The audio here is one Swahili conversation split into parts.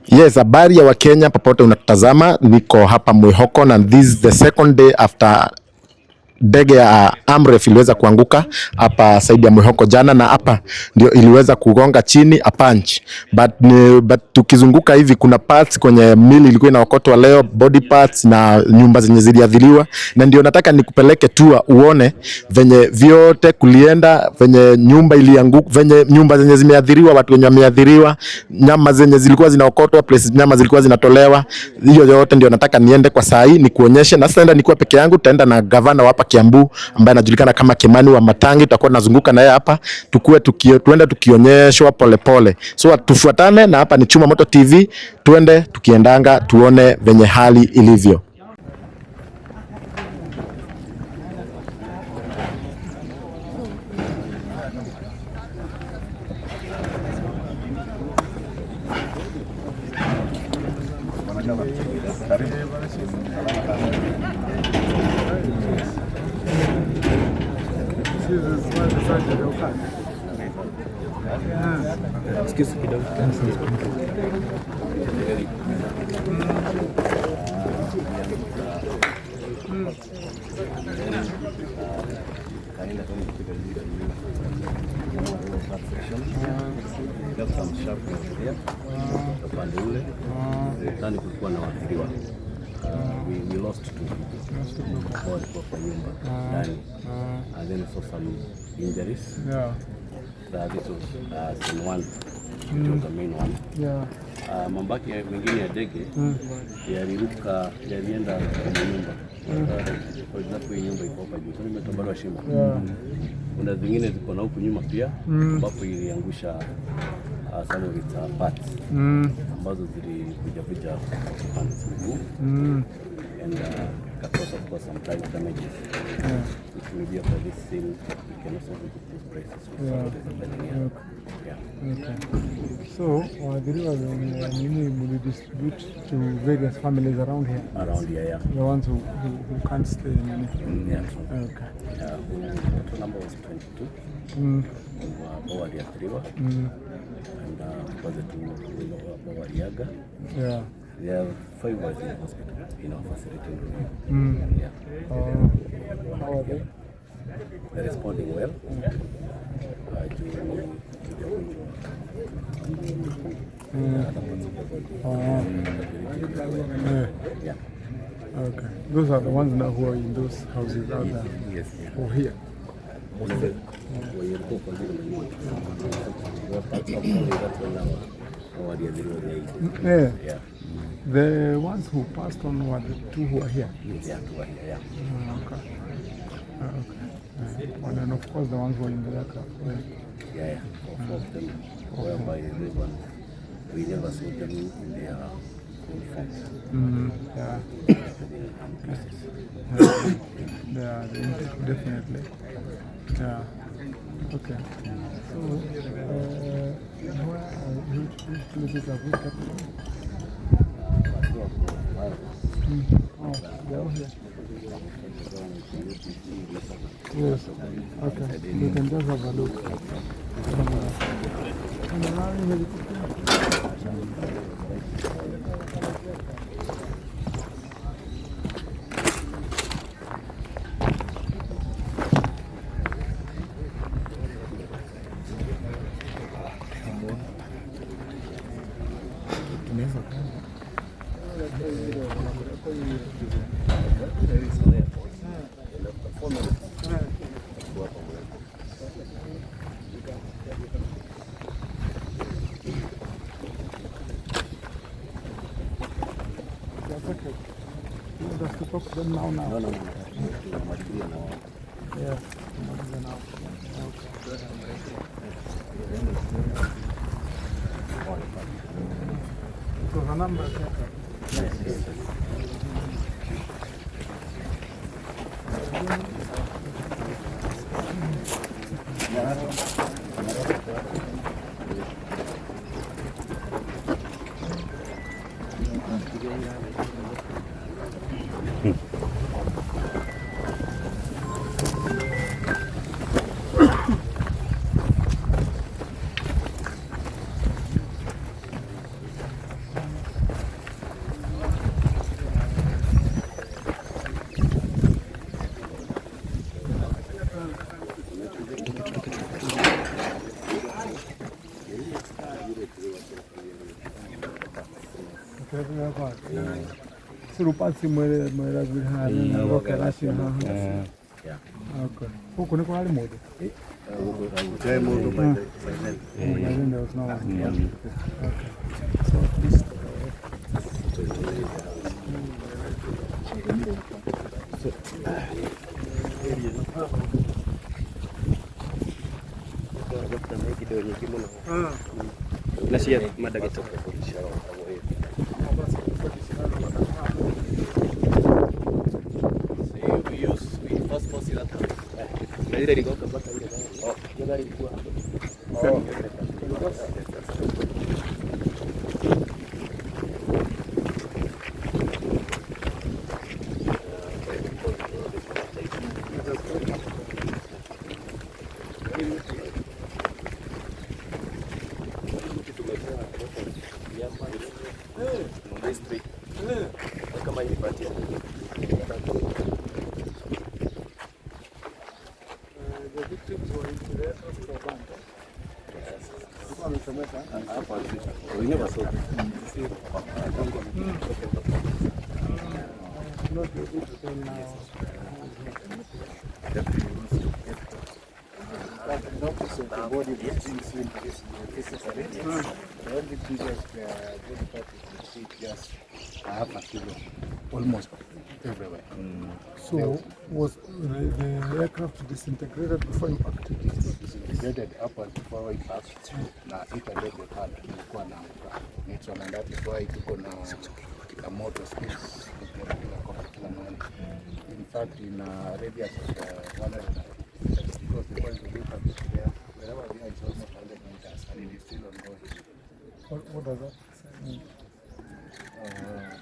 Yes, habari ya Wakenya popote unatazama, niko hapa Mwihoko na this is the second day after ndege ya Amref iliweza kuanguka hapa saidi ya Mwihoko jana, na hapa ndio iliweza kugonga chini a punch, but tukizunguka hivi kuna parts kwenye mili ilikuwa inaokotwa leo, body parts na nyumba zenye ziliadhiriwa, na ndio nataka nikupeleke tour uone venye vyote kulienda, venye nyumba ilianguka, venye nyumba zenye zimeadhiriwa, watu wenye wameadhiriwa, nyama zenye zilikuwa zinaokotwa, places nyama zilikuwa zinatolewa, hiyo yote ndio nataka niende kwa saa hii nikuonyeshe. Na sasa nikuwa peke yangu, tutaenda na governor hapa Kiambu ambaye anajulikana kama Kimani wa Matangi, tutakuwa tunazunguka naye hapa, tuende tukionyeshwa polepole. So tufuatane, na hapa ni Chuma Moto TV, tuende tukiendanga tuone venye hali ilivyo. We lost two people kwa nyumba ndani, and then saw some injuries. This was in one, which was the main one. Mabaki mengine ya ndege yaliruka, yalienda kwenye nyumba. For example, nyumba iko hapa juu, so nimetobolewa shimo. Kuna zingine ziko na huku nyuma pia, ambapo iliangusha some of its parts ambazo zilikuja parts and cause of course some private damages, which may be after this scene we can also visit these places with what is happening here. Okay. So will you distribute to various families around here? Around here, yeah. The ones who can't stay in any? Yeah. Okay. The number was 22. Bawari ya Triwa. And was it Bawari Yaga? Yeah. There are 5 was in hospital, in our facility. Yeah. How are they? They're responding well. Yeah. Okay. Those are the ones now who are in those houses out there. Yes. Or here. Yeah. The ones who passed on were the 2 who are here? Yeah, 2 are here, yeah. Okay. And of course the ones who are in the aircraft. Yeah. 4 of them, whereby these ones, we never saw them in their uniforms. Yeah. Yeah, definitely. Yeah. Okay. So, which places are we talking? Oh, they're all here. Yes. Okay. We can just have a look. Just to talk to them now. No. Yes. So the number is Yes. Surupasi mwera zihari roka rashi ha. Okay. Huko niko hali moja. Try more by then. Then there was no one. Okay. So this Nasiya madagito. almost everywhere. So was the aircraft disintegrated before impact? Disintegrated hapo before impact na italete pale ilikuwa na it's on, and that is why tuko na motor space kila mahali. In fact in a radius of 100 because the point of impact is there wherever we are, it's almost 100 meters and it is still ongoing. What does that mean?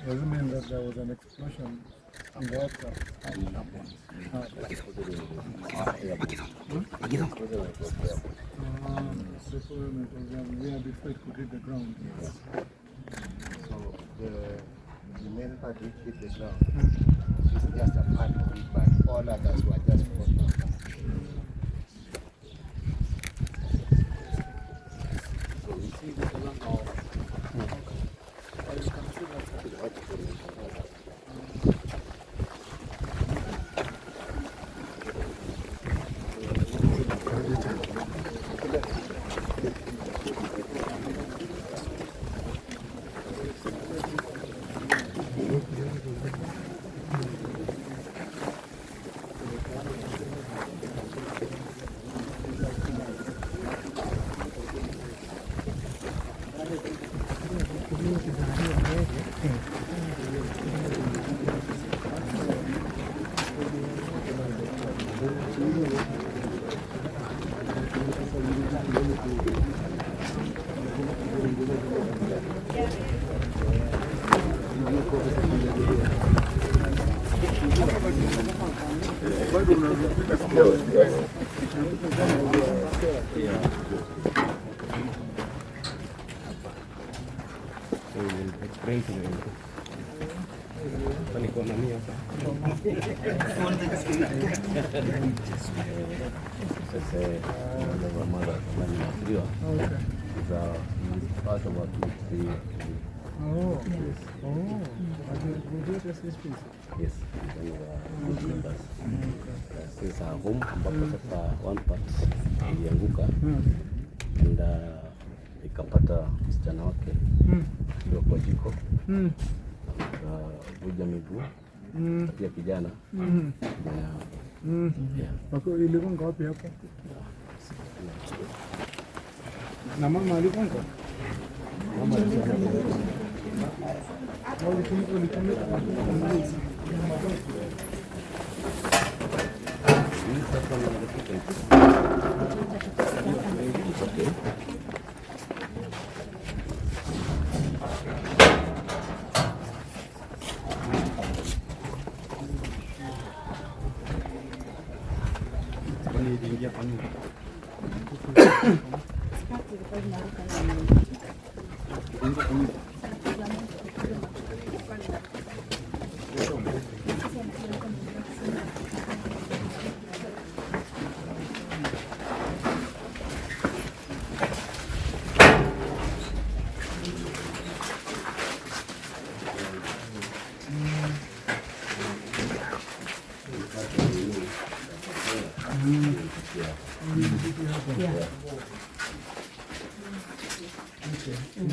Does it mean that there was an explosion in the aircraft? Before it could hit the ground. So the main part which hit the ground is just a part of it, but all others were just falling. So we see this along our Yes, sasa home ambapo sasa one part ilianguka and ikapata msichana wake ndio kwa jiko kuja miguu pia kijana ilikuwa wapi hapo? Na mama alikuwa mama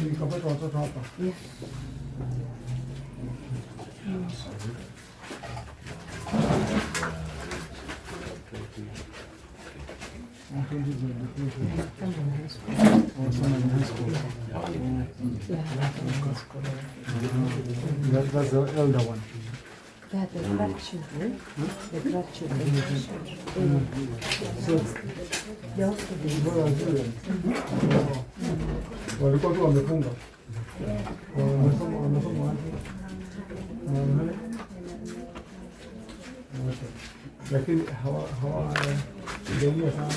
Nikapata watoto hapa. That's the elder one. Yeah, the grandchildren. The grandchildren. So walikuwa tu wamefunga. Wamesoma wapi? Lakini hawajaumia sana.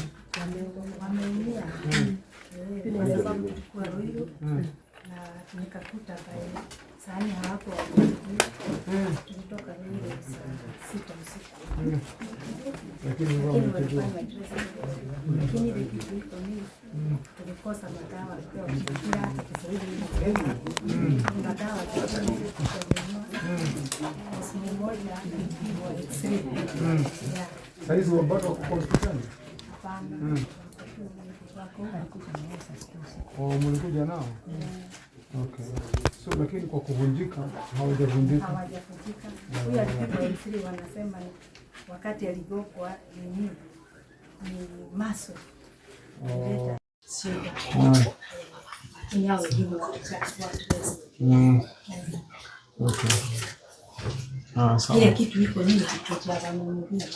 Wameumia. Kwa sababu tulikuwa Ruiru na nikakuta pale sahani hawapo tulitoka Ruiru saa 6 usiku. Lakini lakini ile kitu iko ni tulikosa madawa kwa kila hata Kiswahili madawa simu moja saizi wabado wako hospitali. Mlikuja nao? Okay. So lakini kwa kuvunjika hawajavunjika. Hawajavunjika. Huyu alipigwa M3 wanasema wakati aligopwa ni maso. Okay. Sawa. Ile kitu iko nini kitu cha mwingine.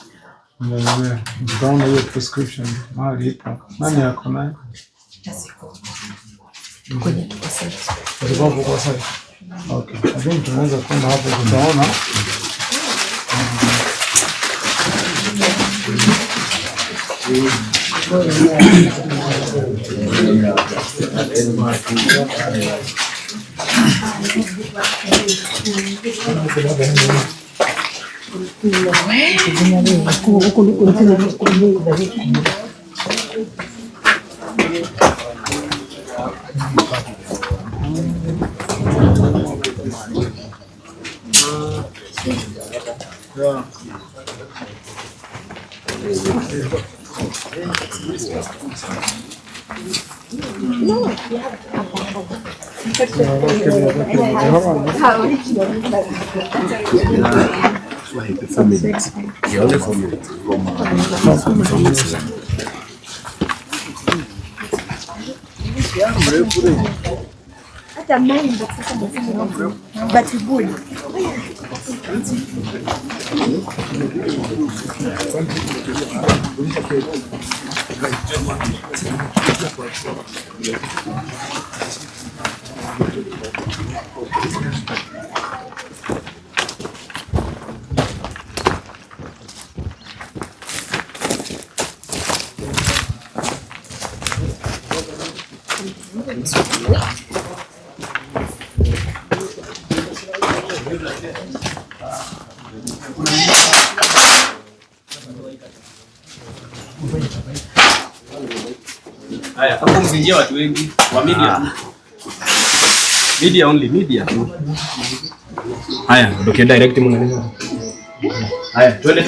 Ndio. Nitaona hiyo prescription mahali ipo. Nani yako naye? Tasiko. Kwenye tuko sasa. Tulikuwa kwa sasa. Okay. I think tunaweza kwenda hapo tutaona. Hata mimi but good. Haya, hapo mzingia watu wengi wa media. Media only, media. Haya, ndio direct mwanangu. Haya, twende.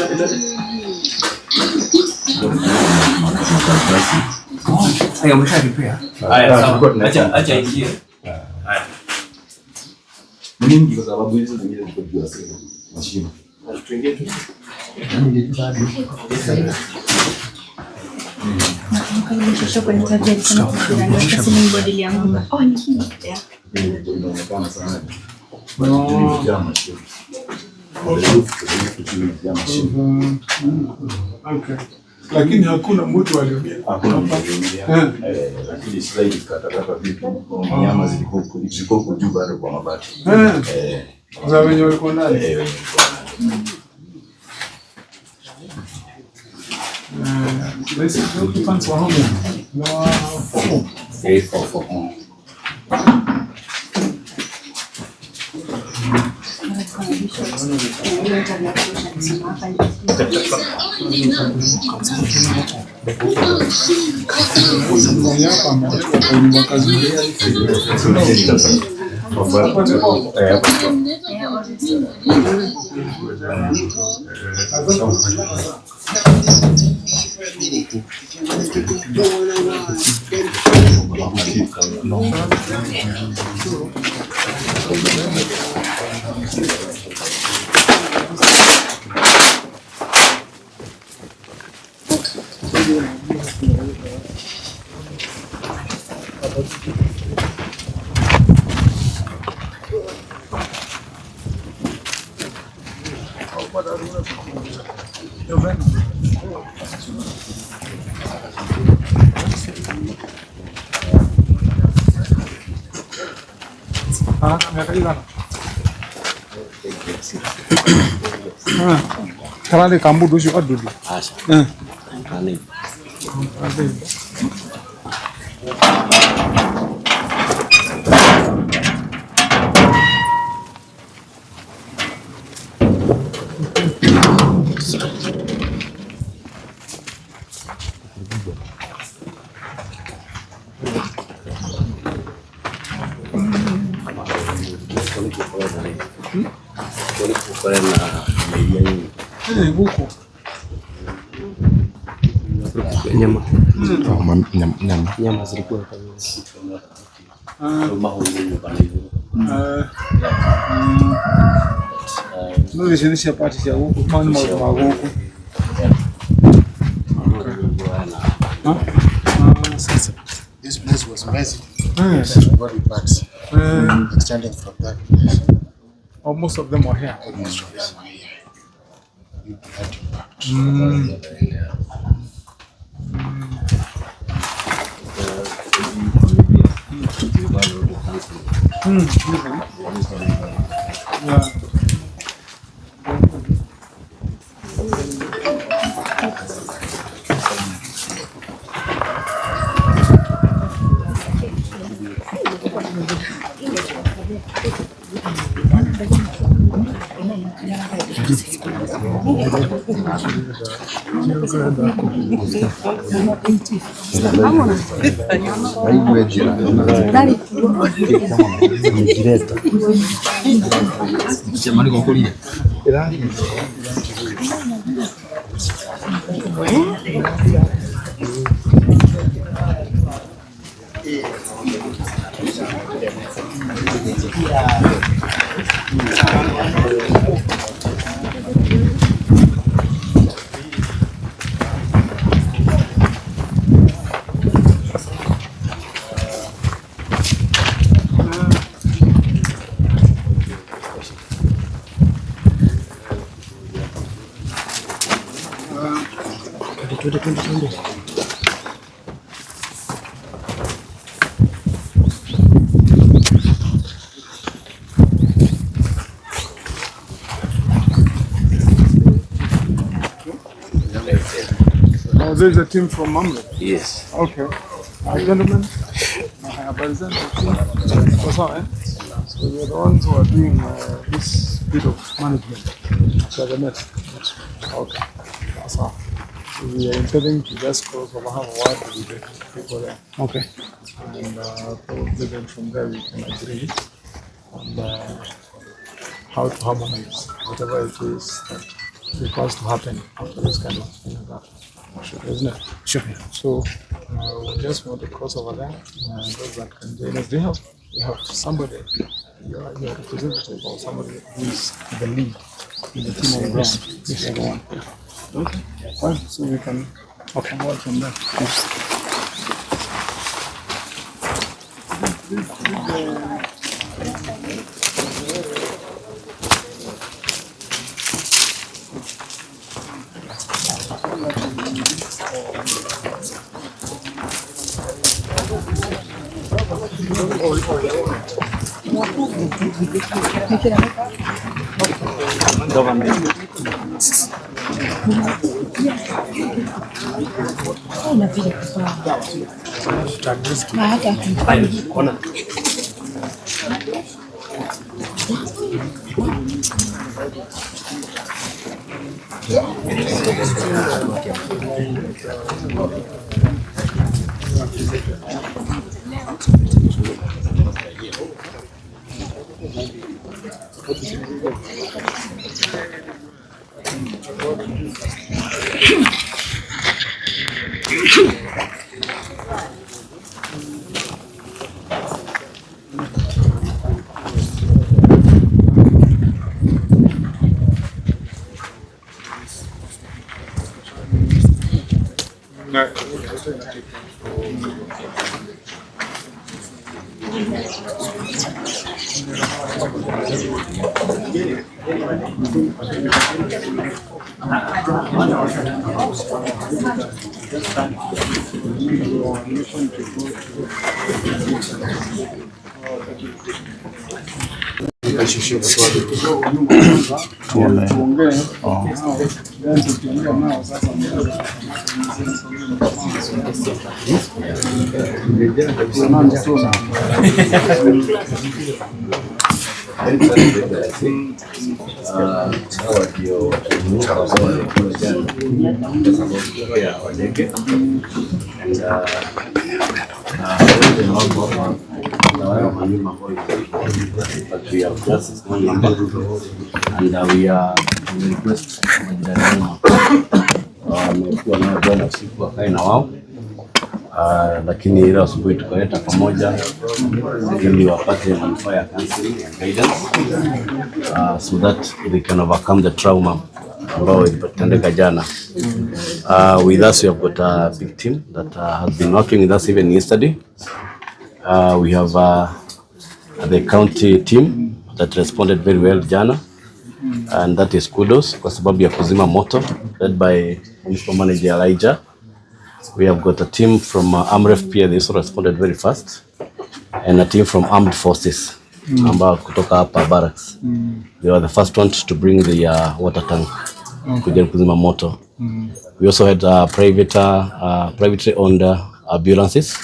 Haya, umeshalipia. Haya, sawa. Acha ingie. Haya. Mingi kwa sababu hizo zingine ziko juu ya sema mashimo. Tuingie tu. Inaonekana sana. Okay. Lakini hakuna mtu aliumia. Hakuna mtu aliumia. Lakini sasa hivi katakata vipi? Nyama zilikuwa juu bado kwa mabati. Za wenye walikuwa ndani. This is the occupants for how many? No, 4. Karate kambu doshi adudu. Asha. Ani. Nyama zilikuwa Zilisha pati ya huku, mani mwa huku. This place was messy. Body parts. Extending from that place. Oh, most of them were here. Most of them are here. You had to back. Yeah. jamani kwa kulia. Oh, there's a team from Mamre. Yes. Okay. Gentlemen, I present the team. What's up, eh? So we're the ones who are doing this bit of management. So the next. Okay. That's all. So we are intending to just cross over, have a word with the people there. Okay. And probably then from there we can agree on how to harmonize whatever it is that requires to happen after this kind of thing like that. Sure, isn't it? Sure. So we just want to cross over there. Those that can join us. We have somebody, your representative or somebody who is the lead in the team on ground. Yes, everyone. Okay. Fine. So we can come out from there. hawa ndio but we have just one number and we are request wamekuwa nao jana usiku wakae na wao, lakini ile asubuhi tukaleta pamoja ili wapate manufaa ya counseling and guidance so that they can overcome the trauma ambao ilipotendeka jana. With us we have got a big team that has been working with us even yesterday. We have the county team that responded very well jana, and that is kudos kwa sababu ya kuzima moto led by Municipal Manager Elijah. We have got a team from AMREF PA, they also responded very fast, and a team from Armed Forces ambao kutoka hapa barracks. They were the first ones to bring the water tank kuja kuzima moto. We also had privately owned ambulances.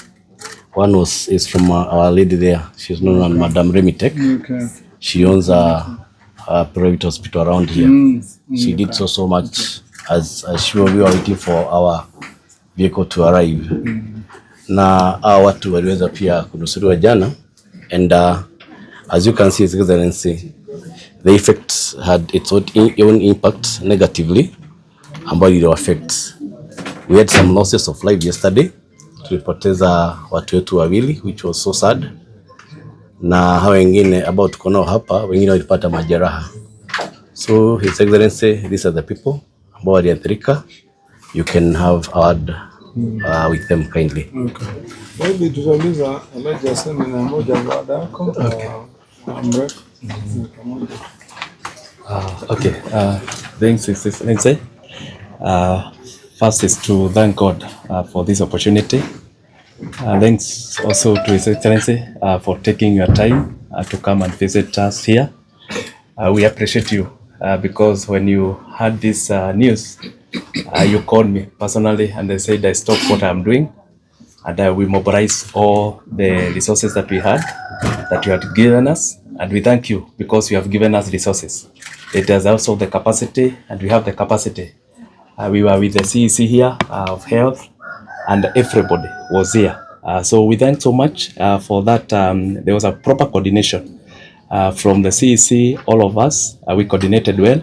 One is from our lady there. She's known as Madam Remitek. Okay. She owns a private hospital around here. She did so much as we were waiting for our vehicle to arrive. Na watu waliweza pia kunusuriwa jana, and as you can see, His Excellency, the effect had its own impact negatively ambayo ili affect. We had some losses of life yesterday. Tulipoteza watu wetu wawili, which was so sad, na hao wengine ambao tuko nao hapa, wengine walipata majeraha. So His Excellency, these are the people ambao waliathirika. You can have a word with them kindly. Okay. Maybe tutauliza Elijah seminar moja baada yako. AMREF. Okay. Thanks, His Excellency. First is to thank God for this opportunity. Thanks also to His Excellency for taking your time to come and visit us here. We appreciate you because when you heard this news, you called me personally and they said I stop what I'm doing and we mobilize all the resources that we had, that you had given us, and we thank you because you have given us resources. It has also the capacity, and we have the capacity. We were with the CEC here of health, and everybody was here. So we thank so much for that. There was a proper coordination from the CEC, all of us. We coordinated well.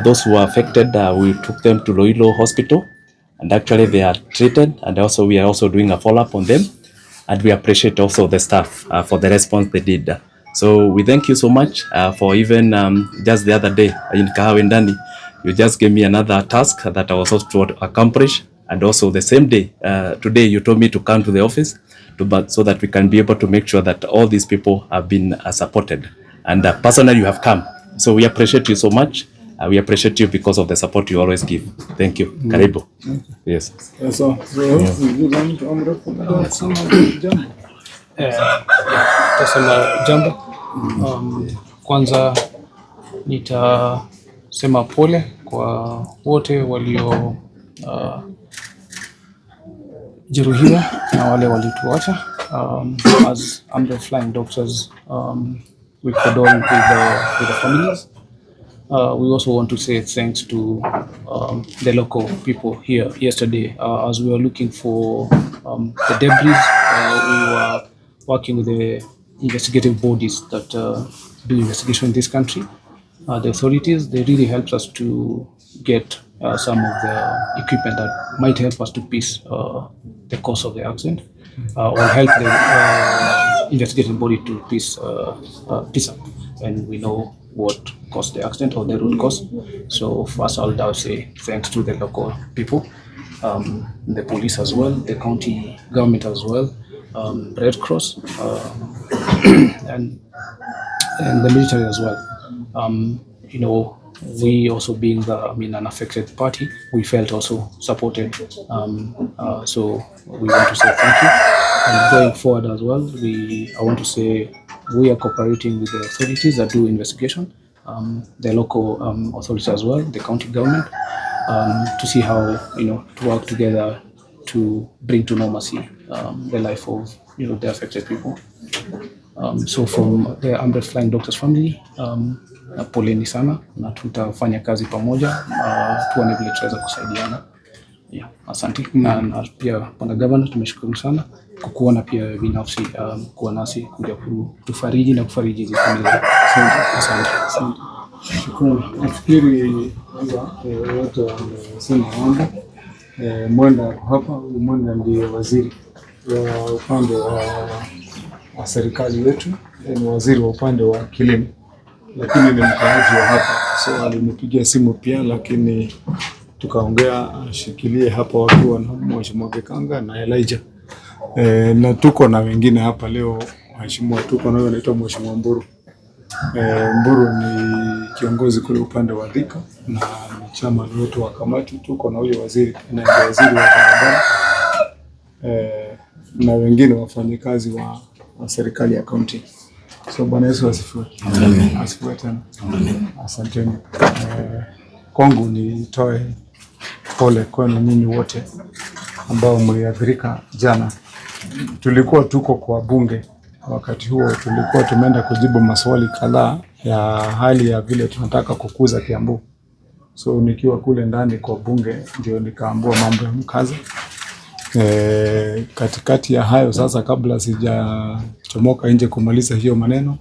Those who were affected, we took them to Loilo Hospital, and actually they are treated, and also we are also doing a follow-up on them, and we appreciate also the staff for the response they did. So we thank you so much for even just the other day in Kahawendani, you just gave me another task that I was also to accomplish, and also the same day, today you told me to come to the office so that we can be able to make sure that all these people have been supported, and personally you have come. So we appreciate you so much. We appreciate you because of the support you always give. Thank you. Karibu. Yes. So you want AMREF jambo? Tasema jambo. Kwanza nitasema pole kwa wote walio jeruhiwa na wale walituacha. As AMREF Flying Doctors, we condole with the families. We also want to say thanks to the local people here yesterday as we were looking for the debris. We were working with the investigative bodies that do investigation in this country. The authorities, they really helped us to get some of the equipment that might help us to piece the cause of the accident or help the investigative body to piece up when we know what caused the accident or the root cause. So first I'll say thanks to the local people. the police as well, the county government as well, Red Cross, and the military as well. You know, we also being an affected party, we felt also supported. So we want to say thank you. And going forward as well, I want to say we are cooperating with the authorities that do investigation, the local authorities as well, the county government, to see how, to work together to bring to normalcy the life of, the affected people. So from the Amref Flying Doctors family, poleni sana na tutafanya kazi pamoja, tuone vile tutaweza kusaidiana. Yeah, asante. Na pia Bwana Governor, tumeshukuru sana kukuona pia binafsi, kuwa nasi kuja kutufariji na kufariji hizi familia. Asante. Shukrani. Nafikiri wote wamesema mambo. Mwenda hapa, Mwenda ndiye waziri wa upande wa serikali yetu, ni waziri wa upande wa kilimo, lakini ni mkaaji wa hapa. So alinipigia simu pia, lakini tukaongea ashikilie hapa wakiwa na Mheshimiwa Gekanga na Elijah. Na tuko na wengine hapa leo, Mheshimiwa tuko na yeye anaitwa Mheshimiwa Mburu. Mburu ni kiongozi kule upande wa Thika na ni chama wetu wa kamati. Tuko na huyo waziri na ndio waziri wa barabara, na wengine wafanyikazi wa serikali ya kaunti. So Bwana Yesu asifiwe. Amen. Asifiwe tena. Amen. Asanteni. Kwangu nitoe pole kwenu nyinyi wote ambao mliathirika jana. Tulikuwa tuko kwa bunge, wakati huo tulikuwa tumeenda kujibu maswali kadhaa ya hali ya vile tunataka kukuza Kiambu. So nikiwa kule ndani kwa bunge ndio nikaambua mambo ya mkaza. Katikati ya hayo sasa, kabla sijachomoka nje kumaliza hiyo maneno,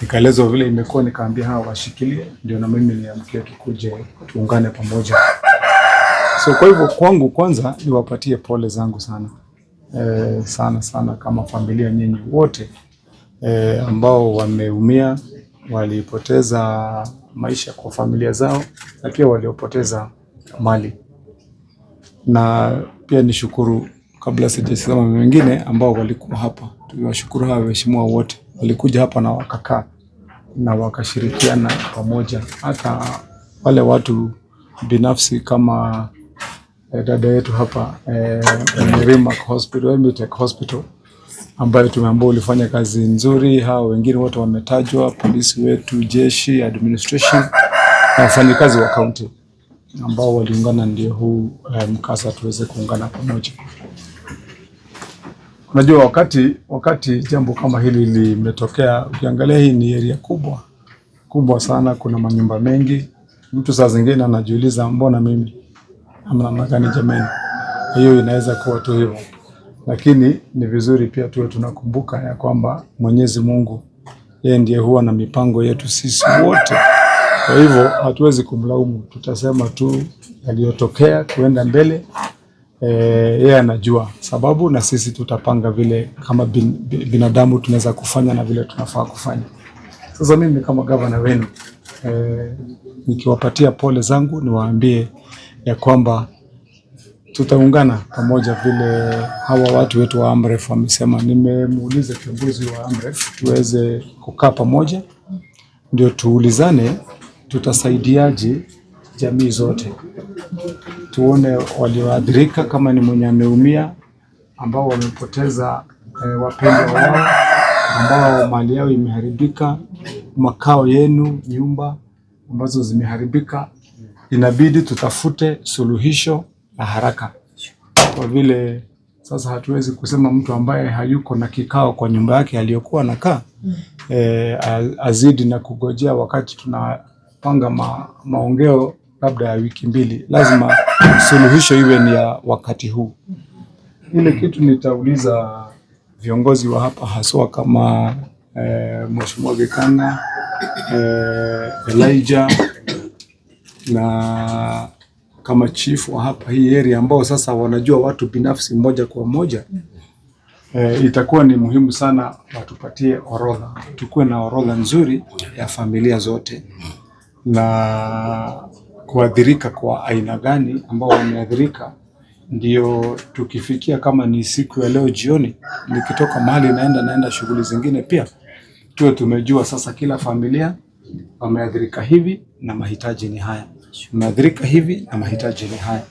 nikaelezwa vile imekuwa, nikaambia hawa washikilie, ndio na mimi niamkia kikuje tuungane pamoja. So kwa hivyo kwangu kwanza niwapatie pole zangu sana. Sana kama familia nyinyi wote ambao wameumia, walipoteza maisha kwa familia zao na pia waliopoteza mali. Na pia nishukuru, kabla sijasema wengine ambao walikuwa hapa, tuwashukuru hawa waheshimiwa wote walikuja hapa na wakakaa na wakashirikiana pamoja. Hata wale watu binafsi kama dada yetu hapa Rimac Hospital, Emitech Hospital, ambayo tumeambiwa ulifanya kazi nzuri. Hao wengine wote wametajwa, polisi wetu, jeshi, administration na wafanyikazi wa kaunti ambao waliungana, ndio huu mkasa tuweze kuungana pamoja. Unajua wakati jambo kama hili limetokea, ukiangalia hii ni area kubwa sana, kuna manyumba mengi. Mtu saa zingine anajiuliza mbona mimi namna gani jamani? Hiyo inaweza kuwa tu hivyo, lakini ni vizuri pia tuwe tunakumbuka ya kwamba Mwenyezi Mungu yeye ndiye huwa na mipango yetu sisi wote. Kwa hivyo hatuwezi kumlaumu, tutasema tu yaliyotokea kuenda mbele. Yeye anajua sababu na sisi tutapanga vile kama binadamu tunaweza kufanya na vile tunafaa kufanya. Sasa mimi kama gavana wenu nikiwapatia pole zangu, niwaambie ya kwamba tutaungana pamoja vile hawa watu wetu wa Amref wamesema. Nimemuuliza kiongozi wa Amref tuweze kukaa pamoja ndio tuulizane tutasaidiaje jamii zote, tuone walioathirika, kama ni mwenye ameumia, ambao wamepoteza wapendwa wao, ambao mali yao imeharibika, makao yenu, nyumba ambazo zimeharibika. Inabidi tutafute suluhisho la haraka, kwa vile sasa hatuwezi kusema mtu ambaye hayuko na kikao kwa nyumba yake aliyokuwa anakaa azidi na kugojea wakati tunapanga maongeo labda ya wiki mbili. Lazima suluhisho iwe ni ya wakati huu. Ile kitu nitauliza viongozi wa hapa haswa kama Mheshimiwa Gekanga, Elijah na kama chief wa hapa hii area, ambao sasa wanajua watu binafsi moja kwa moja. Itakuwa ni muhimu sana watupatie orodha, tukue na orodha nzuri ya familia zote na kuadhirika kwa aina gani ambao wameadhirika, ndio tukifikia kama ni siku ya leo jioni, nikitoka mahali naenda shughuli zingine, pia tuwe tumejua sasa kila familia wameathirika hivi na mahitaji ni haya, wameathirika hivi na mahitaji ni haya.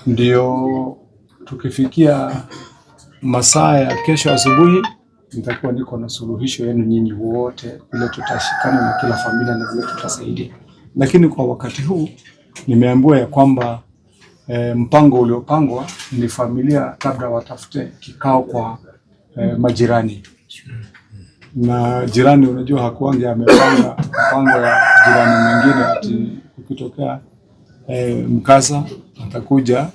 Ndio tukifikia masaa ya kesho asubuhi, nitakuwa niko na suluhisho yenu nyinyi wote, vile tutashikana na kila familia na vile tutasaidia. Lakini kwa wakati huu nimeambiwa ya kwamba mpango uliopangwa ni familia labda watafute kikao kwa majirani, na jirani unajua hakuangi amepanga mpango ya jirani mwingine ati ukitokea mkasa atakuja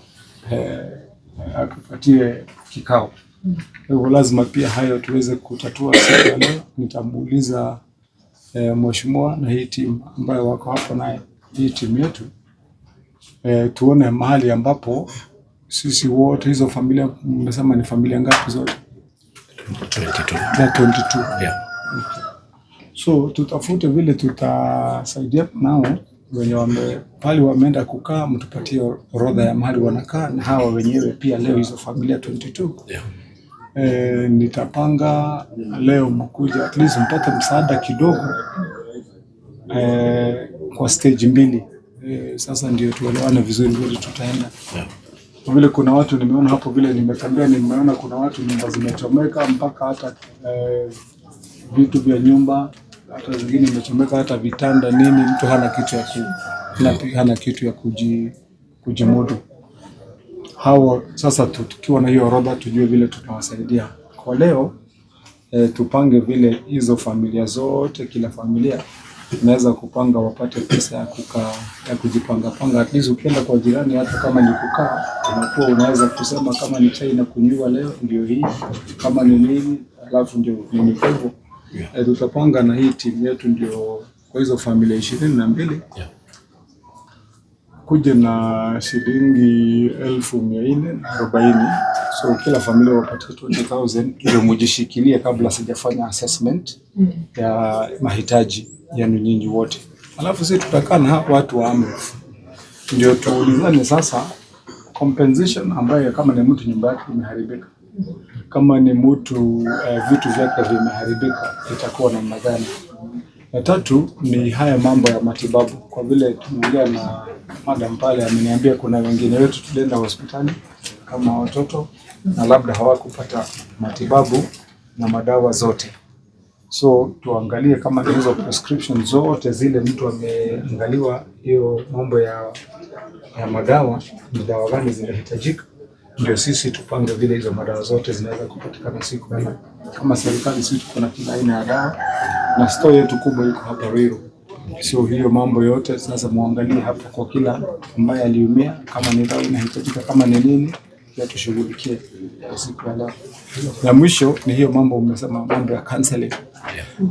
akupatie kikao. Kwa hivyo lazima pia hayo tuweze kutatua siku ya leo. Nitamuuliza mheshimiwa na hii timu ambayo wako hapo naye, hii timu yetu, tuone mahali ambapo sisi wote, hizo familia mmesema ni familia ngapi zote? 22. Yeah. Okay. So tutafute vile tutasaidia nao wenye pale wameenda kukaa, mtupatie orodha ya mahali wanakaa na hawa wenyewe pia leo hizo familia 22. Yeah. Nitapanga leo mkuja at least mpate msaada kidogo kwa stage mbili. Sasa ndio tuelewane vizuri vile tutaenda. Yeah. Kwa vile kuna watu nimeona hapo vile nimetembea, nimeona kuna watu nyumba zimechomeka mpaka hata vitu vya nyumba, hata zingine imechomeka hata vitanda nini, mtu hana kitu ya kujimudu. Hao sasa tukiwa na hiyo orodha tujue vile tutawasaidia. Kwa leo tupange vile hizo familia zote, kila familia naweza kupanga wapate pesa ya kukaa, ya kujipanga panga. At least ukienda kwa jirani, hata kama ni kukaa, unakuwa unaweza kusema kama ni chai na kunywa leo ndio hii, kama ni nini alafu ndio nini. Kwa hivyo tutapanga na hii timu yetu ndio kwa hizo familia 22 kuja na shilingi 1440. So kila familia wapate 20,000 ili mujishikilie kabla sijafanya assessment ya mahitaji yenu nyinyi wote. Alafu sisi tutakaa na watu wa AMREF ndio tuulizane sasa compensation ambayo kama ni mtu nyumba yake imeharibika, kama ni mtu vitu vyake vimeharibika, itakuwa namna gani. Ya tatu ni haya mambo ya matibabu. Kwa vile tumeongea na madam pale, ameniambia kuna wengine wetu tulienda hospitali kama watoto na labda hawakupata matibabu na madawa zote. So tuangalie kama hizo prescription zote zile mtu ameangaliwa hiyo mambo ya madawa, ni dawa gani zinahitajika, ndio sisi tupange vile hizo madawa zote zinaweza kupatikana siku hiyo. Kama serikali sisi tuko na kila aina ya dawa na store yetu kubwa iko hapa Ruiru. So hiyo mambo yote sasa muangalie hapa kwa kila ambaye aliumia, kama ni dawa inahitajika, kama ni nini ya tushughulikie siku ya leo. Ya mwisho ni hiyo mambo umesema, mambo ya counseling.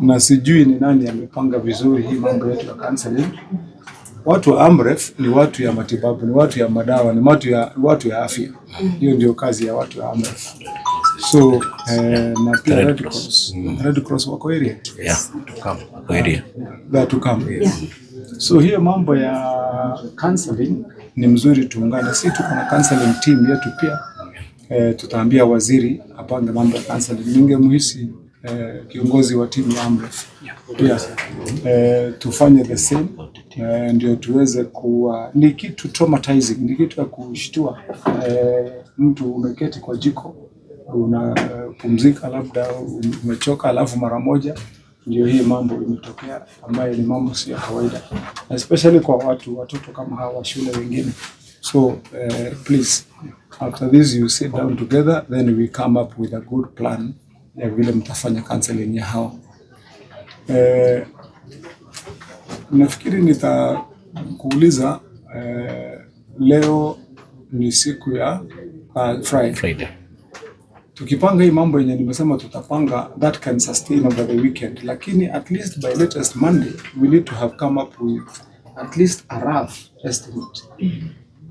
Na sijui ni nani amepanga vizuri hii mambo yetu ya counseling. Watu wa AMREF ni watu ya matibabu, ni watu ya madawa, ni watu ya afya. Hiyo ndio kazi ya watu wa AMREF. So na pia Red Cross wako area. Yeah, to come. Area. That to come. Yeah. So hiyo mambo ya counseling ni mzuri tuungane. Sisi tuko na counseling team yetu pia. Tutaambia waziri apange mambo ya counseling. Ningemhisi kiongozi wa timu ya AMREF pia tufanye the same, ndio tuweze kuwa ni kitu traumatizing, ni kitu ya kushtua. Mtu umeketi kwa jiko unapumzika, labda umechoka, alafu mara moja ndio hii mambo imetokea, ambayo ni mambo si ya kawaida, especially kwa watoto kama hawa shule wengine. So please, after this you sit down together, then we come up with a good plan ya vile mtafanya counseling ya hawa. Nafikiri nitakuuliza leo ni siku ya Friday. Tukipanga hii mambo yenye nimesema tutapanga, that can sustain over the weekend, lakini at least by latest Monday we need to have come up with at least a rough estimate.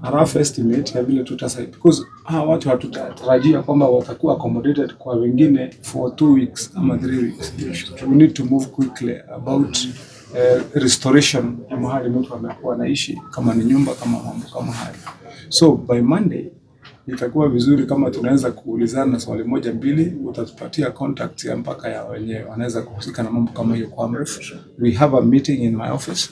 A rough estimate ya vile tutasaidia, because watu hatutarajia kwamba watakuwa accommodated kwa wengine for 2 weeks ama 3 weeks. We need to move quickly about restoration ya mahali mtu amekuwa anaishi, kama ni nyumba, kama mambo kama haya. So by Monday itakuwa vizuri kama tunaweza kuulizana swali moja mbili, utatupatia contact ya mpaka ya wenyewe wanaweza kuhusika na mambo kama hiyo kwa AMREF. We have a meeting in my office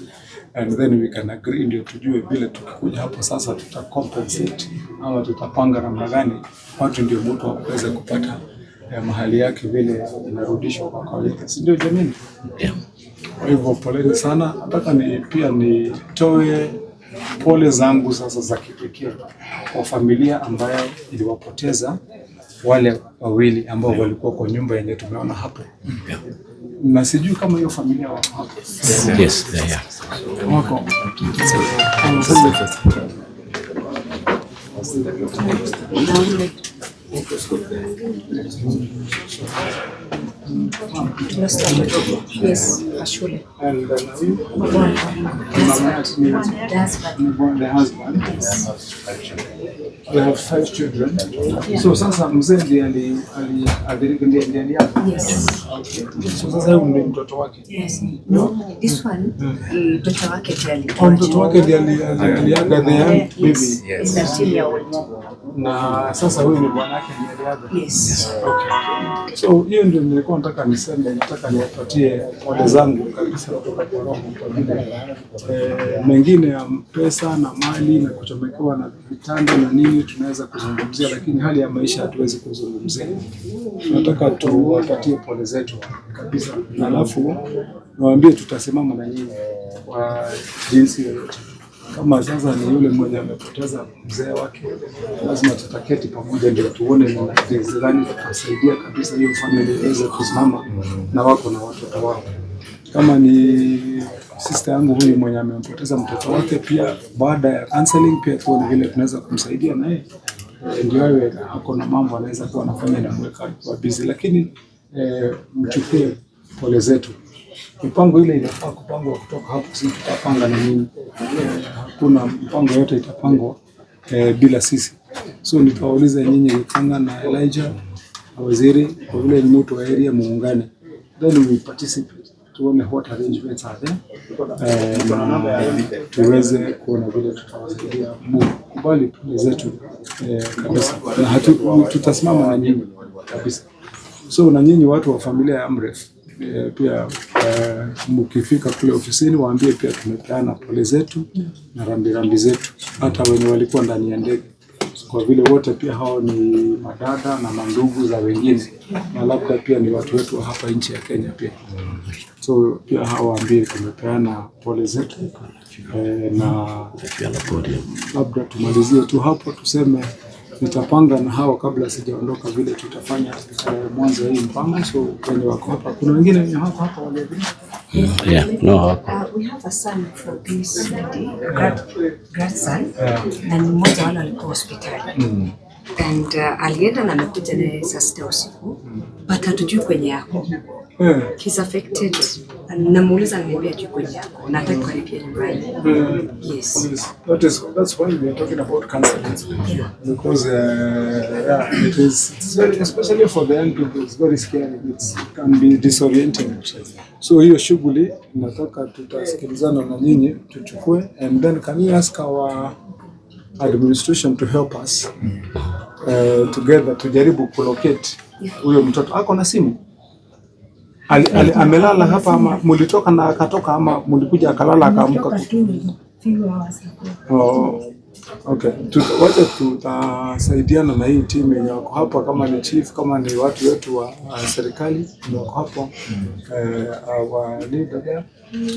and then we can agree, ndio tujue vile tukikuja hapo sasa tutacompensate ama tutapanga namna gani watu ndio mtu aweze kupata mahali yake vile inarudishwa kwa kawaida, si ndio jamani? Kwa hivyo poleni sana. Nataka pia nitoe pole zangu sasa za kipekee kwa familia ambayo iliwapoteza wale wawili ambao walikuwa kwa nyumba yenye tumeona hapo. Na sijui kama hiyo familia wako hapo. Yes, yeah. Wako. Yes, shule. And The husband. They have 5 children. So sasa mzee ndiye aliathirika, ndiye aliaga. Yes. So sasa huyu ndiye mtoto wake. Yes. No, this one mtoto wake mtoto wake ndiye aliaga, the young baby. Yes. 13-year-old. Na sasa huyu ni bwana yake ndiye aliaga. Yes. Okay. So hiyo ndio nilikuwa nataka niseme, nataka niwapatie pole zangu kabisa kutoka kwa roho kwa vile mengine ya pesa na mali na kuchomekewa na vitanda na nini tunaweza kuzungumzia, lakini hali ya maisha hatuwezi kuzungumzia. Nataka tuwapatie pole zetu kabisa, na alafu niwaambie tutasimama na nyinyi kwa jinsi yoyote. Kama sasa ni yule mmoja amepoteza mzee wake, lazima tutaketi pamoja ndio tuone ni jinsi gani tutasaidia kabisa hiyo familia iweze kusimama na wako na watoto wao. Kama ni sister yangu huyu mwenye amempoteza mtoto wake, pia baada ya counseling pia tuone vile tunaweza kumsaidia naye, ndio awe hako na mambo anaweza kuwa anafanya na mweka kwa busy, lakini mchukue pole zetu. Mipango ile inafaa kupangwa kutoka hapo, sisi tutapanga na nini. Hakuna mpango yote itapangwa bila sisi. So nitawauliza nyinyi Wekanga na Elijah waziri kwa vile ni mtu wa area muungane, then we participate tuone what arrangements are there, tuweze kuona vile tutawasaidia kubali pole zetu kabisa, na tutasimama na nyinyi kabisa. So na nyinyi watu wa familia ya AMREF pia mkifika kule ofisini waambie pia tumepeana pole zetu na rambirambi zetu, hata wenye walikuwa ndani ya ndege, kwa vile wote pia hao ni madada na mandugu za wengine, na labda pia ni watu wetu hapa nchi ya Kenya pia. So pia hao waambie tumepeana pole zetu na labda tumalizie tu hapo, tuseme nitapanga na hao kabla sijaondoka vile tutafanya mwanzo hii mpango. So kwenye wako hapa, kuna wengine wenye wako hapa wale vile. Yeah, no. We have a son from this lady, grandson, na mmoja wale alikuwa hospitali. And alienda na amekuja na saa 6 usiku, but hatujui kwenye yako. He's affected. Namuuliza ananiambia juu kwenye yako, na nataka kuripia nyumbani. Yes. That's why we are talking about counseling. Yeah. Because it's very, especially for the young people, it's very scary. It can be disorienting. So hiyo shughuli nataka tutasikilizana na nyinyi tuchukue, and then can you ask our administration to help us together tujaribu kulocate huyo mtoto. Ako na simu? Amelala hapa ama mulitoka na akatoka ama mulikuja akalala akaamka? Oh, okay. Wacha tutasaidiana na hii timu yenye wako hapa, kama ni chief, kama ni watu wetu wa serikali wako hapo, wa leader,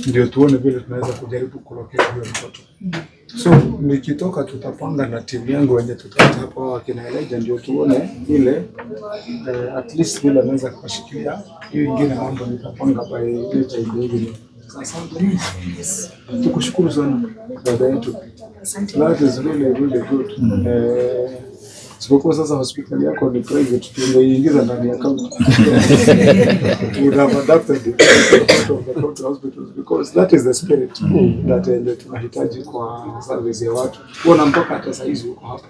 ndio tuone vile tunaweza kujaribu kulocate huyo mtoto. So nikitoka tutapanga na timu yangu wenye tutapata hapo wakina Elijah, ndio tuone ile at least vile anaweza kushikilia hiyo ingine mambo nitapanga by later in the evening. Sasa tukushukuru sana dada yetu. That is really good. Sipokuwa sasa hospitali yako ni private, tungeingiza ndani ya county. We have adapted it to the county hospitals because that is the spirit that tunahitaji kwa service ya watu. Kuona mpaka hata saizi uko hapa.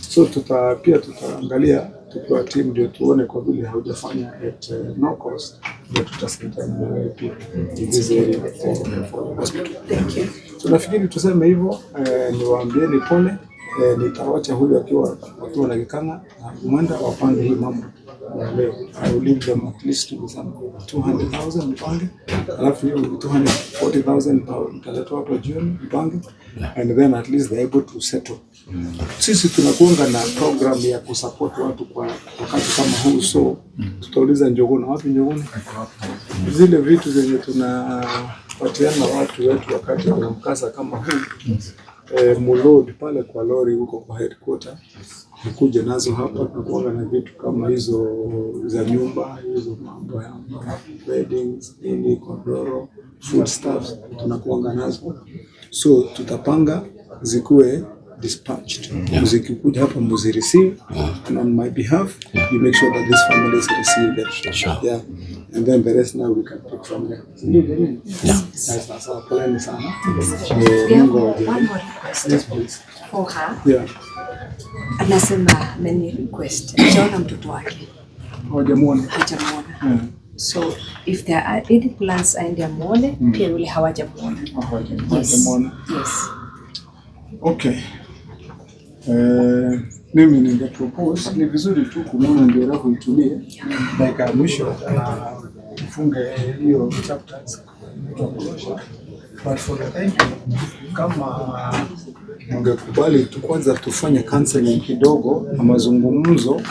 So tutaangalia tukiwa team ndio tuone kwa vile haujafanya at no cost, ndio tutasaidia na wewe pia in this area for hospital. Thank you. So nafikiri tuseme hivyo, niwaambieni pole nitawacha huyu akiwa na kikanga na mwenda wapange hii mambo leo. I will leave them at least with some 200,000 mpange, alafu hiyo 240,000 mtaleta watu wa jioni mpange, and then at least they are able to settle. Sisi tunakuanga na program ya kusupport watu kwa wakati kama huu, so tutauliza Njoguna, wapi Njoguna? Zile vitu zenye tunapatiana watu wetu wakati wa mkasa kama huu, mulodi pale kwa lori huko kwa headquarter, nikuje nazo hapa. Tunakuanga na vitu kama hizo za nyumba, hizo mambo ya weddings, nini, kodoro, food stuffs, tunakuanga nazo, so tutapanga zikuwe dispatched. Zikikuja hapa muzireceive, and on my behalf you make sure that these families receive them. Yeah, and then the rest now we can pick from there. That's our plan sana. One more request. Yes, please. For her. Yeah. Anasema many request. Achaona mtoto wake. Hawajamuona. So if there are any plans aende amuone, pia yule hawajamuona. Hawajamuona. Yes. Okay. Mimi ningepropose ni vizuri tu kumwona ndio roho itulie, dakika ya mwisho na mfunge hiyo chapters. But for the time kama mngekubali tu kwanza tufanye counseling kidogo na mazungumzo,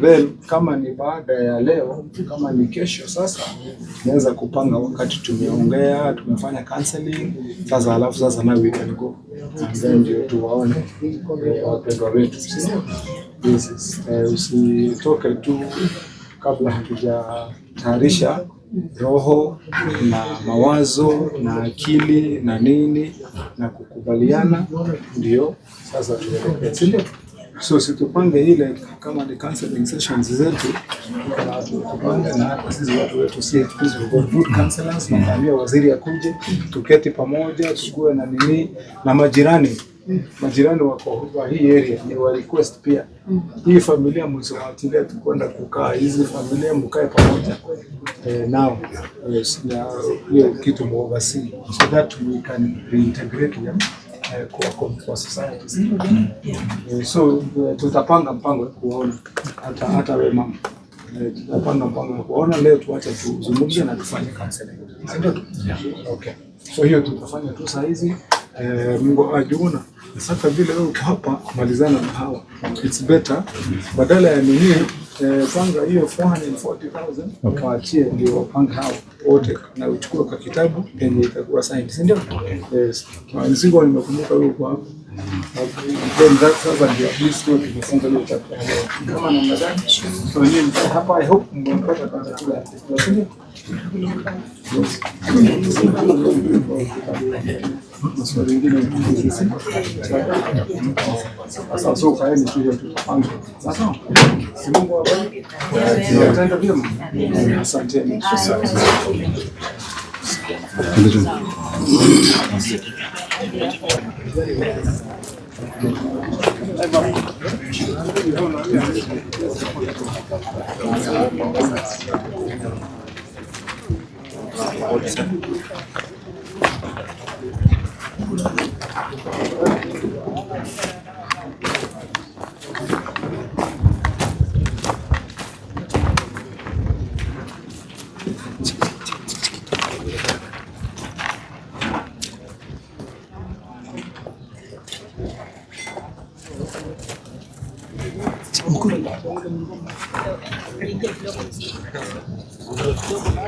then kama ni baada ya leo, kama ni kesho, sasa naweza kupanga wakati tumeongea, tumefanya counseling sasa, alafu sasa na we can go and then ndio tuwaone wapendwa wetu. Usitoke tu kabla hatujatayarisha roho na mawazo na akili na nini na kukubaliana, ndio sasa tuelekee. So situpange ile kama ni counseling sessions zetu, tupange na hata sisi watu wetu good counselors, na waziri akuje tuketi pamoja, tukue na nini na majirani wako kwa hii area ni wa request pia. Hii familia msiwatilie tukwenda kukaa, hizi familia mkae pamoja now, hiyo kitu muoversee so that we can reintegrate them kwa society. So tutapanga mpango kuona hata wewe mama, tutapanga mpango kuona leo, tuache tuzungumze na tufanye counseling. Okay, so hiyo tutafanya tu saa hizi. Mungu ajuona sasa vile wewe uko hapa malizana na hawa, it's better badala ya nini, panga hiyo 440,000 waachie ndio wapanga hao wote na uchukue kwa kitabu yenye itakuwa signed, ndio? Yes, msingo nimekumbuka wewe uko hapa. Then that sasa ndio at least tumefunga hiyo chapter kama namna gani. So ni hapa, I hope mmepata kwanza kila maswali mengine sasa, so kaeni tu tutapanga sasa. Si Mungu awabariki. Tutaenda vyema. Asante.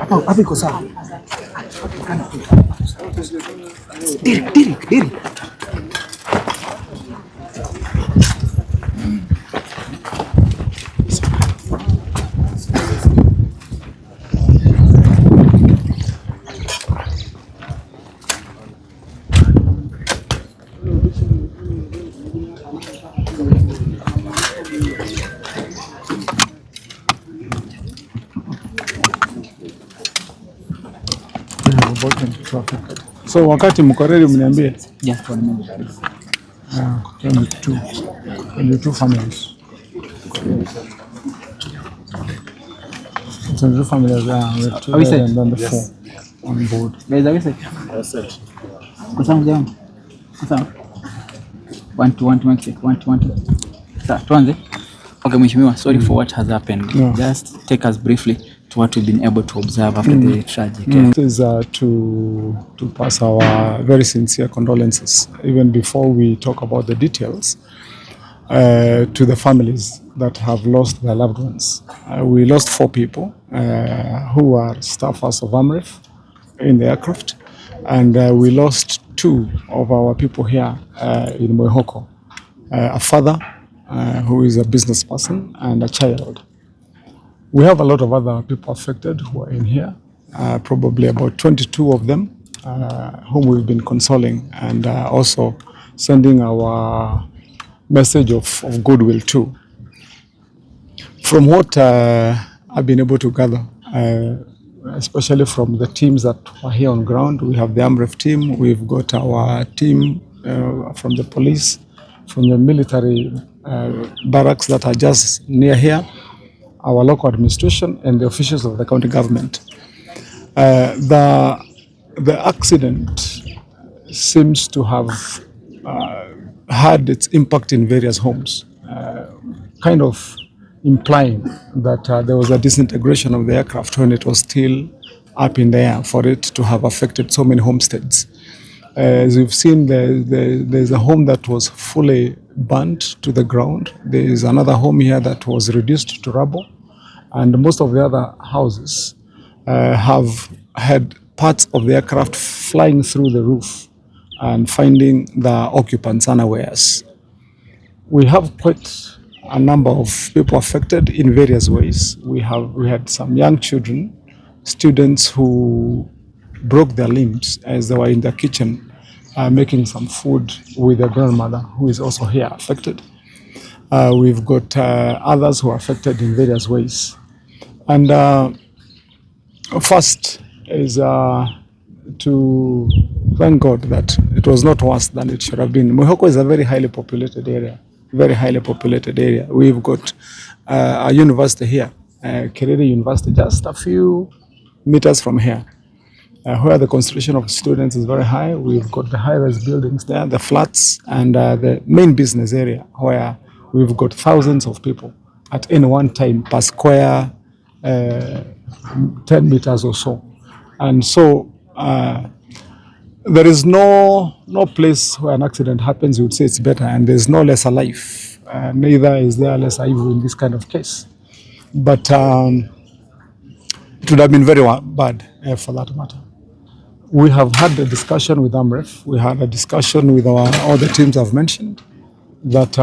Hapo iko sawa. Diri. So wakati mko ready mniambie. Yeah, for a minute. 22 families. 22 families are we set? And then the 4 on board. Guys, are we set? Yes, set. Kusang jam. Kusang. One, two, mic check. One, two. Sir, tuanze. Okay, Mheshimiwa, sorry for what has happened. No. Just take us briefly to what we've been able to observe after the tragic. This is to pass our very sincere condolences, even before we talk about the details, to the families that have lost their loved ones. We lost 4 people who are staffers of AMREF in the aircraft, and we lost 2 of our people here in Mwihoko, a father who is a business person and a child. We have a lot of other people affected who are in here, probably about 22 of them, whom we've been consoling and also sending our message of goodwill to. From what I've been able to gather, especially from the teams that are here on ground, we have the AMREF team, we've got our team from the police, from the military barracks that are just near here, our local administration and the officials of the county government. The accident seems to have had its impact in various homes, kind of implying that there was a disintegration of the aircraft when it was still up in the air for it to have affected so many homesteads. As we've seen, there's a home that was fully burnt to the ground. There is another home here that was reduced to rubble. And most of the other houses have had parts of the aircraft flying through the roof and finding the occupants unawares. We have quite a number of people affected in various ways. We had some young children, students who broke their limbs as they were in the kitchen making some food with their grandmother, who is also here affected. We've got others who are affected in various ways. And first is to thank God that it was not worse than it should have been. Mwihoko is a very highly populated area. We've got a university here, Kerere University, just a few meters from here, where the concentration of students is very high. We've got the high-rise buildings there, the flats, and the main business area, where we've got thousands of people at any one time per square 10 meters or so. And so there is no place where an accident happens you would say it's better, and there's no lesser life. Neither is there lesser evil in this kind of case. But it would have been very bad for that matter. We have had a discussion with AMREF. We had a discussion with all the teams I've mentioned, that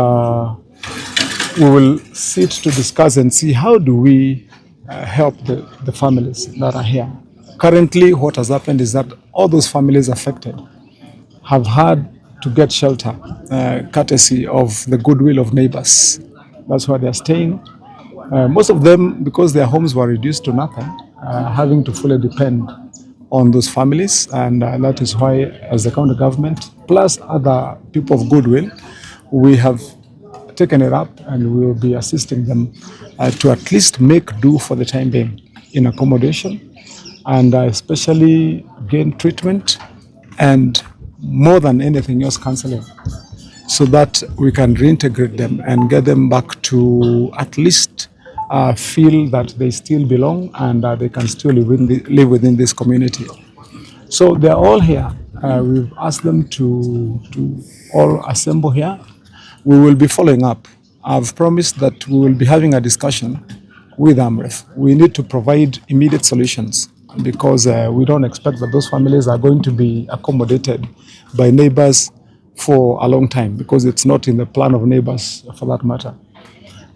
we will sit to discuss and see how do we help the families that are here. Currently, what has happened is that all those families affected have had to get shelter, courtesy of the goodwill of neighbors. That's where they're staying. Most of them, because their homes were reduced to nothing, having to fully depend on those families, and that is why, as the county government, plus other people of goodwill, we have taken it up and we will be assisting them to at least make do for the time being in accommodation, and especially gain treatment, and more than anything else, counseling, so that we can reintegrate them and get them back to at least feel that they still belong and they can still live within this community. So they're all here. We've asked them to all assemble here. We will be following up. I've promised that we will be having a discussion with AMREF. We need to provide immediate solutions, because we don't expect that those families are going to be accommodated by neighbors for a long time, because it's not in the plan of neighbors for that matter.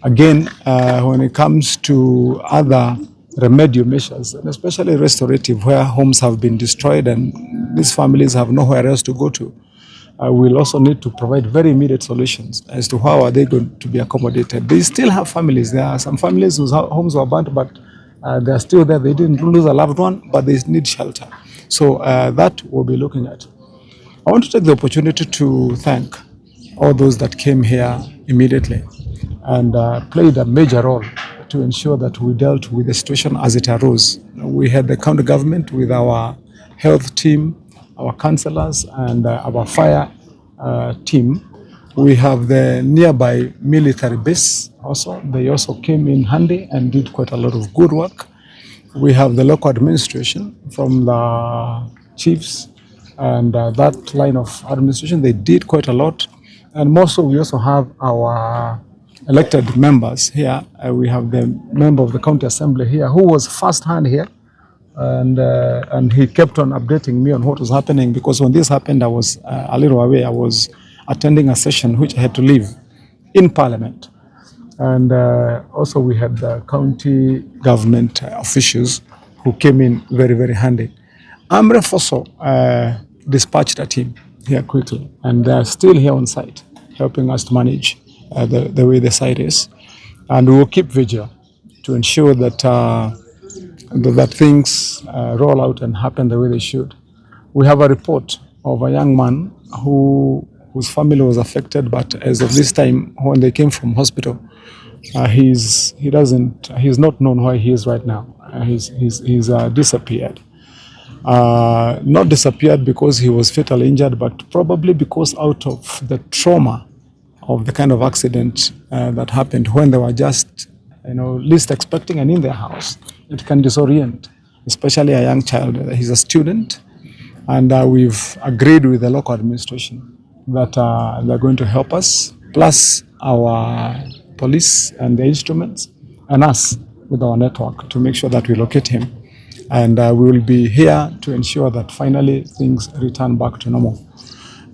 Again, when it comes to other remedial measures, and especially restorative, where homes have been destroyed and these families have nowhere else to go to, we'll also need to provide very immediate solutions as to how are they going to be accommodated. They still have families. There are some families whose homes were burnt, but they are still there. They didn't lose a loved one, but they need shelter. So that we'll be looking at. I want to take the opportunity to thank all those that came here immediately and played a major role to ensure that we dealt with the situation as it arose. We had the county government with our health team, our councillors, and our fire team We have the nearby military base also. They also came in handy and did quite a lot of good work. We have the local administration from the chiefs and that line of administration. They did quite a lot. And most of we also have our elected members here. We have the member of the county assembly here who was first hand here. And he kept on updating me on what was happening, because when this happened, I was a little away. I was attending a session which I had to leave in Parliament. And also we had the county government officials who came in very, very handy. AMREF also dispatched a team here quickly, and they are still here on site, helping us to manage the way the site is. And we will keep vigil to ensure that that things roll out and happen the way they should. We have a report of a young man whose family was affected, but as of this time, when they came from hospital, he's not known where he is right now. He's disappeared. Not disappeared because he was fatally injured, but probably because out of the trauma of the kind of accident that happened when they were just, least expecting and in their house. It can disorient, especially a young child. He's a student, and we've agreed with the local administration that they're going to help us, plus our police and the instruments, and us with our network to make sure that we locate him. And we will be here to ensure that finally things return back to normal.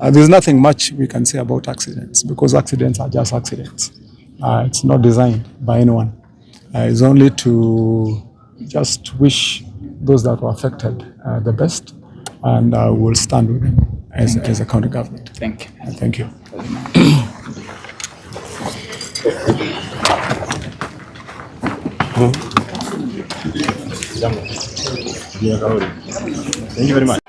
There's nothing much we can say about accidents, because accidents are just accidents. It's not designed by anyone. It's only to just wish those that were affected the best, and we'll stand with them as a county government. Thank you. Thank you. Thank you very much.